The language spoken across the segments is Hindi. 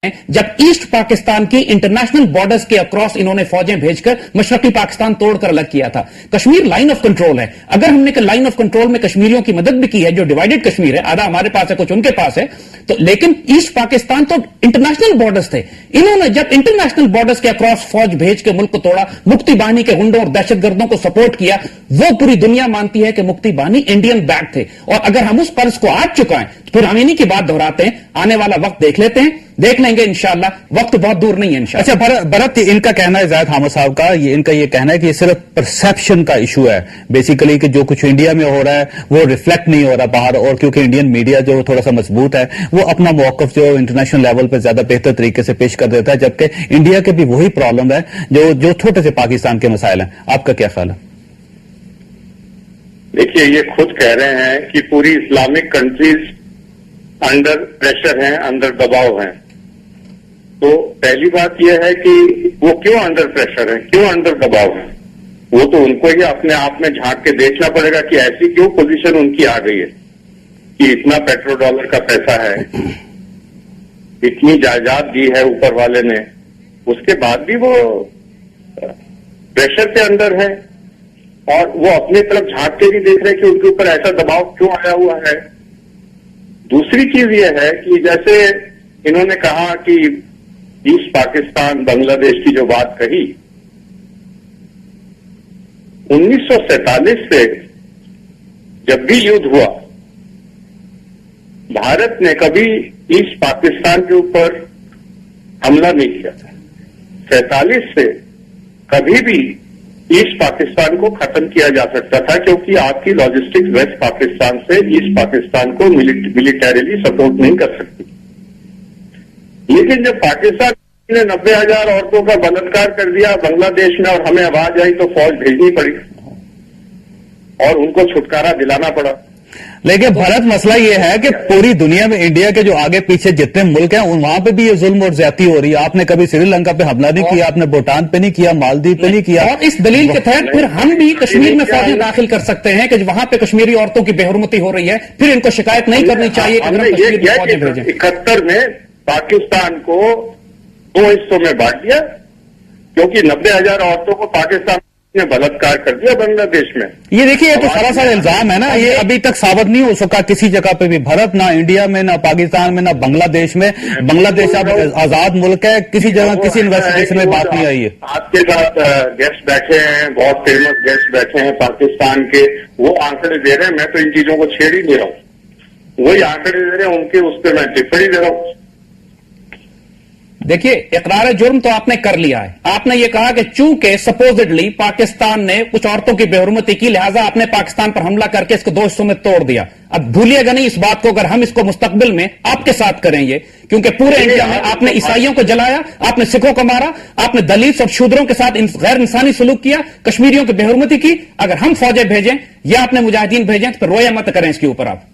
जब ईस्ट पाकिस्तान की इंटरनेशनल बॉर्डर्स के अक्रॉस इन्होंने फौजें भेजकर मशरकी पाकिस्तान तोड़कर अलग किया था। कश्मीर लाइन ऑफ कंट्रोल है। अगर हमने लाइन ऑफ कंट्रोल में कश्मीरियों की मदद भी की है, जो डिवाइडेड कश्मीर है, आधा हमारे पास है, कुछ उनके पास है, तो लेकिन ईस्ट पाकिस्तान तो इंटरनेशनल बॉर्डर्स थे। इन्होंने जब इंटरनेशनल बॉर्डर्स के अक्रॉस फौज भेज के मुल्क को तोड़ा, मुक्ति बाहिनी के गुंडों और दहशतगर्दों को सपोर्ट किया, वो पूरी दुनिया मानती है कि मुक्ति बाहिनी इंडियन बैक थे। और अगर हम उस फर्ज को आज चुकाएं तो फिर हम इन्हीं की बात दोहराते हैं। आने वाला वक्त देख लेते हैं, देख लेंगे इंशाअल्लाह, वक्त बहुत दूर नहीं है इंशाअल्लाह। अच्छा भरत, इनका कहना है, ज़ाहिद हामिद साहब का इनका ये कहना है कि ये सिर्फ परसेप्शन का इशू है बेसिकली, कि जो कुछ इंडिया में हो रहा है वो रिफ्लेक्ट नहीं हो रहा बाहर, और क्योंकि इंडियन मीडिया जो थोड़ा सा मजबूत है वो अपना मौकफ जो इंटरनेशनल लेवल पर ज्यादा बेहतर तरीके से पेश कर देता है, जबकि इंडिया के भी वही प्रॉब्लम है जो छोटे से पाकिस्तान के मसाइल हैं। आपका क्या ख्याल है? देखिए, ये खुद कह रहे हैं कि पूरी इस्लामिक कंट्रीज अंडर प्रेशर हैं, अंदर दबाव हैं। तो पहली बात यह है कि वो क्यों अंडर प्रेशर है, क्यों अंडर दबाव है, वो तो उनको ही अपने आप में झांक के देखना पड़ेगा कि ऐसी क्यों पोजीशन उनकी आ गई है कि इतना पेट्रोल डॉलर का पैसा है, इतनी जायदाद दी है ऊपर वाले ने, उसके बाद भी वो प्रेशर के अंदर है और वो अपनी तरफ झांक के भी देख रहे हैं कि उनके ऊपर ऐसा दबाव क्यों आया हुआ है। दूसरी चीज ये है कि जैसे इन्होंने कहा कि ईस्ट पाकिस्तान बांग्लादेश की जो बात कही, 1947 से जब भी युद्ध हुआ, भारत ने कभी ईस्ट पाकिस्तान के ऊपर हमला नहीं किया था। 47 से कभी भी ईस्ट पाकिस्तान को खत्म किया जा सकता था, क्योंकि आपकी लॉजिस्टिक्स वेस्ट पाकिस्तान से ईस्ट पाकिस्तान को मिलिटरीली सपोर्ट नहीं कर सकती। लेकिन जब पाकिस्तान ने 90,000 औरतों का बलात्कार कर दिया बांग्लादेश में और हमें आवाज आई तो फौज भेजनी पड़ी और उनको छुटकारा दिलाना पड़ा। लेकिन भारत मसला ये है कि पूरी दुनिया में इंडिया के जो आगे पीछे जितने मुल्क हैं वहां पे भी ये जुल्म और ज्यादती हो रही है। आपने कभी श्रीलंका पे हमला नहीं किया, आपने भूटान पे नहीं किया, मालदीव पे नहीं किया, और इस दलील के तहत फिर हम भी कश्मीर में फौजें दाखिल कर सकते हैं कि वहां पे कश्मीरी औरतों की बेहुरमती हो रही है, फिर इनको शिकायत नहीं करनी चाहिए। 71 में पाकिस्तान को 2 हिस्सों में बांट दिया, क्योंकि 90,000 औरतों को पाकिस्तान ने बलात्कार कर दिया बांग्लादेश में। ये देखिए, ये तो सरासर इल्जाम है ना, ये अभी तक साबित नहीं हो सका किसी जगह पे भी, भारत ना इंडिया में, ना पाकिस्तान में, ना बांग्लादेश में। बांग्लादेश अब आजाद मुल्क है, किसी जगह किसी इन्वेस्टिगेशन में बात नहीं आई है। आपके साथ गेस्ट बैठे हैं, बहुत फेमस गेस्ट बैठे हैं पाकिस्तान के, वो आंकड़े दे रहे हैं, मैं तो इन चीजों को छेड़ ही नहीं रहा हूं, वही आंकड़े दे रहे हैं, उनके उस पर मैं टिप्पणी दे रहा हूं। देखिए, इकरार जुर्म तो आपने कर लिया है। आपने ये कहा कि चूंकि सपोजिडली पाकिस्तान ने कुछ औरतों की बेहुरमती की, लिहाजा आपने पाकिस्तान पर हमला करके इसको 2 हिस्सों में तोड़ दिया। अब भूलिएगा नहीं इस बात को, अगर हम इसको मुस्तकबिल में आपके साथ करेंगे, क्योंकि पूरे इंडिया में आपने ईसाइयों को जलाया, आपने सिखों को मारा, आपने दलित और शूद्रों के साथ गैर इंसानी सलूक किया, कश्मीरियों की बेहुरमती की। अगर हम फौजें भेजें या आपने मुजाहिदीन भेजें तो फिर रोया मत करें इसके ऊपर आप।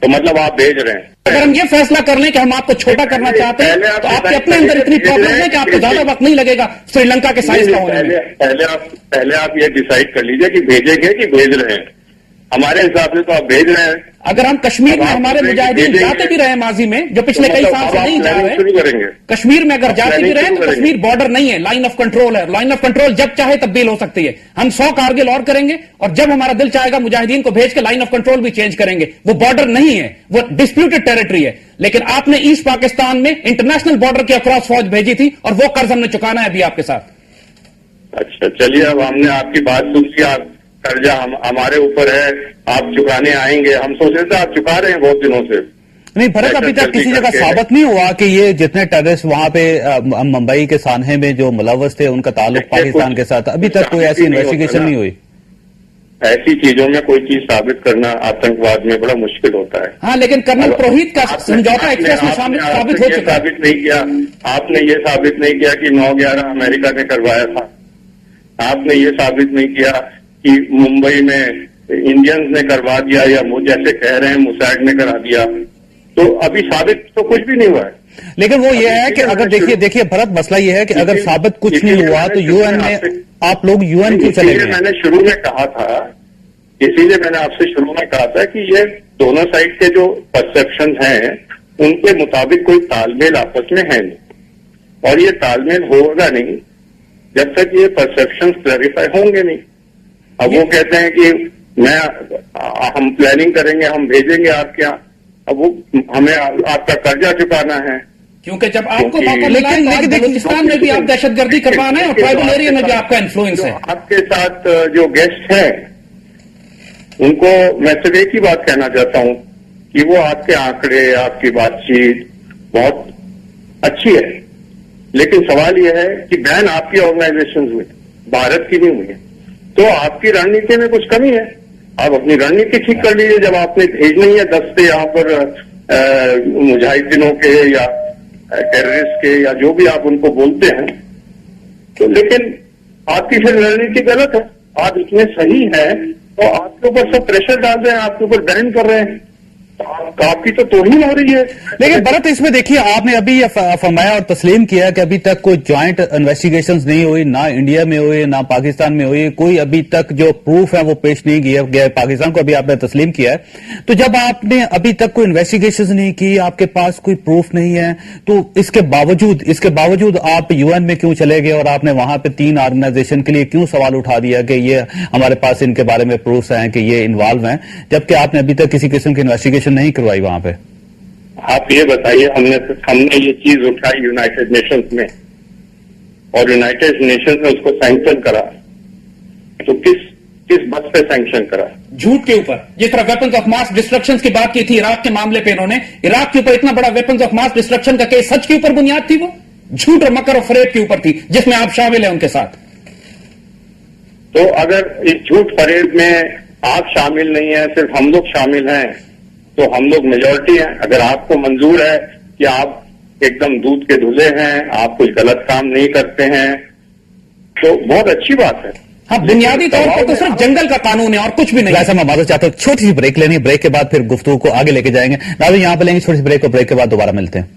तो मतलब आप भेज रहे हैं। अगर हम ये फैसला कर लें कि हम आपको छोटा करना चाहते हैं तो आपके अपने अंदर इतनी प्रॉब्लम है कि आपको ज्यादा वक्त नहीं लगेगा श्रीलंका के साइज का होने में। पहले आप ये डिसाइड कर लीजिए कि भेजेंगे कि भेज रहे हैं। हमारे हिसाब से तो आप भेज रहे हैं। अगर हम कश्मीर में हमारे मुजाहिदीन जाते भी रहे माजी में, जो पिछले कई साल से नहीं जा रहे, कश्मीर में अगर जाते भी रहे तो कश्मीर बॉर्डर नहीं है, लाइन ऑफ कंट्रोल है। लाइन ऑफ कंट्रोल जब चाहे तब्दील हो सकती है। हम 100 कारगिल और करेंगे और जब हमारा दिल चाहेगा मुजाहिदीन को भेज के लाइन ऑफ कंट्रोल भी चेंज करेंगे। वो बॉर्डर नहीं है, वो डिस्प्यूटेड टेरिटरी है। लेकिन आपने ईस्ट पाकिस्तान में इंटरनेशनल बॉर्डर के अक्रॉस फौज भेजी थी और वो कर्ज हमने चुकाना है अभी आपके साथ। अच्छा, चलिए, अब हमने आपकी बात सुन ली। कर्जा हमारे ऊपर है, आप चुकाने आएंगे। हम सोच रहे थे आप चुका रहे हैं बहुत दिनों से। नहीं भरत, अभी तक किसी जगह साबित नहीं हुआ कि ये जितने टेररिस्ट वहां पे मुंबई के सान्हे में जो मुलव्वस थे उनका ताल्लुक पाकिस्तान के साथ। अभी तक कोई ऐसी इन्वेस्टिगेशन नहीं हुई। ऐसी चीजों में कोई चीज साबित करना आतंकवाद में बड़ा मुश्किल होता है। हाँ, लेकिन कर्नल पुरोहित का समझौता एक्सप्रेस में साबित हो चुका है। साबित नहीं किया आपने, ये साबित नहीं किया कि 9/11 अमेरिका ने करवाया था। आपने ये साबित नहीं किया कि मुंबई में इंडियंस ने करवा दिया, या जैसे कह रहे हैं मुसैड ने करा दिया। तो अभी साबित तो कुछ भी नहीं हुआ है। लेकिन वो ये है कि अगर देखिए भरत, मसला ये है कि अगर साबित कुछ नहीं हुआ तो यूएन में आप लोग यूएन क्यों चले गए? मैंने शुरू में कहा था, इसीलिए मैंने आपसे शुरू में कहा था कि ये दोनों साइड के जो परसेप्शन हैं उनके मुताबिक कोई तालमेल आपस में है नहीं, और ये तालमेल होगा नहीं जब तक ये परसेप्शन क्लैरिफाई होंगे नहीं। अब वो कहते हैं कि हम प्लानिंग करेंगे, हम भेजेंगे आपके यहाँ, अब वो हमें आपका कर्जा चुकाना है, क्योंकि जब आपको मौका मिला है तो आज बलूचिस्तान में भी आप दहशतगर्दी करवाना है और ट्राइबल एरिया में भी आपका इन्फ्लुएंस है। आपके साथ जो गेस्ट हैं उनको मैं सिर्फ एक ही बात कहना चाहता हूं कि वो आपके आंकड़े, आपकी बातचीत बहुत अच्छी है, लेकिन सवाल यह है कि बैन आपकी ऑर्गेनाइजेशन हुई, भारत की नहीं हुई, तो आपकी रणनीति में कुछ कमी है। आप अपनी रणनीति ठीक कर लीजिए। जब आपने भेजनी है दस्ते यहाँ पर मुजाहिदीनों के या टेररिस्ट के या जो भी आप उनको बोलते हैं, तो लेकिन आपकी फिर रणनीति गलत है। आप इतने सही हैं तो आपके ऊपर सब प्रेशर डाल रहे हैं, आपके ऊपर बैन कर रहे हैं, आपकी तो तोहिन हो रही है। लेकिन भरत, इसमें देखिए आपने अभी ये फरमाया और तस्लीम किया कि अभी तक कोई ज्वाइंट इन्वेस्टिगेशंस नहीं हुई, ना इंडिया में हुई ना पाकिस्तान में हुई, कोई अभी तक जो प्रूफ है वो पेश नहीं किया गया पाकिस्तान को, अभी आपने तस्लीम किया है। तो जब आपने अभी तक कोई इन्वेस्टिगेशंस नहीं की, आपके पास कोई प्रूफ नहीं है, तो इसके बावजूद आप यूएन में क्यों चले गए और आपने वहां पे 3 ऑर्गेनाइजेशन के लिए क्यों सवाल उठा दिया कि ये हमारे पास इनके बारे में प्रूफ हैं कि ये इन्वॉल्व हैं, जबकि आपने अभी तक किसी किस्म की इन्वेस्टिगेशन नहीं करवाई वहां पे? आप ये बताइए, हमने ये चीज उठाई यूनाइटेड नेशंस में और यूनाइटेड नेशंस ने उसको सैंक्शन करा, तो किस बस पे सैंक्शन करा? झूठ के ऊपर। जिस तरह वेपन्स ऑफ मास डिस्ट्रक्शन की बात की थी इराक के मामले पे, इन्होंने इराक के ऊपर इतना बड़ा वेपन्स ऑफ मास डिस्ट्रक्शन का केस सच के ऊपर बुनियाद थी, वो झूठ और मकर और फरेब के ऊपर थी, जिसमें आप शामिल हैं उनके साथ। तो अगर इस झूठ फरेब में आप शामिल नहीं है, सिर्फ हम लोग शामिल हैं, तो हम लोग मेजॉरिटी हैं। अगर आपको मंजूर है कि आप एकदम दूध के धुले हैं, आप कोई गलत काम नहीं करते हैं, तो बहुत अच्छी बात है। हाँ, बुनियादी तौर पर तो सिर्फ जंगल का कानून है और कुछ भी नहीं। ऐसा मैं मालूम चाहता हूँ, छोटी सी ब्रेक लेनी है, ब्रेक के बाद फिर गुफ्तगू को आगे लेके जाएंगे। नाज़रीन, यहाँ पे लेंगे छोटी सी ब्रेक और ब्रेक के बाद दोबारा मिलते हैं।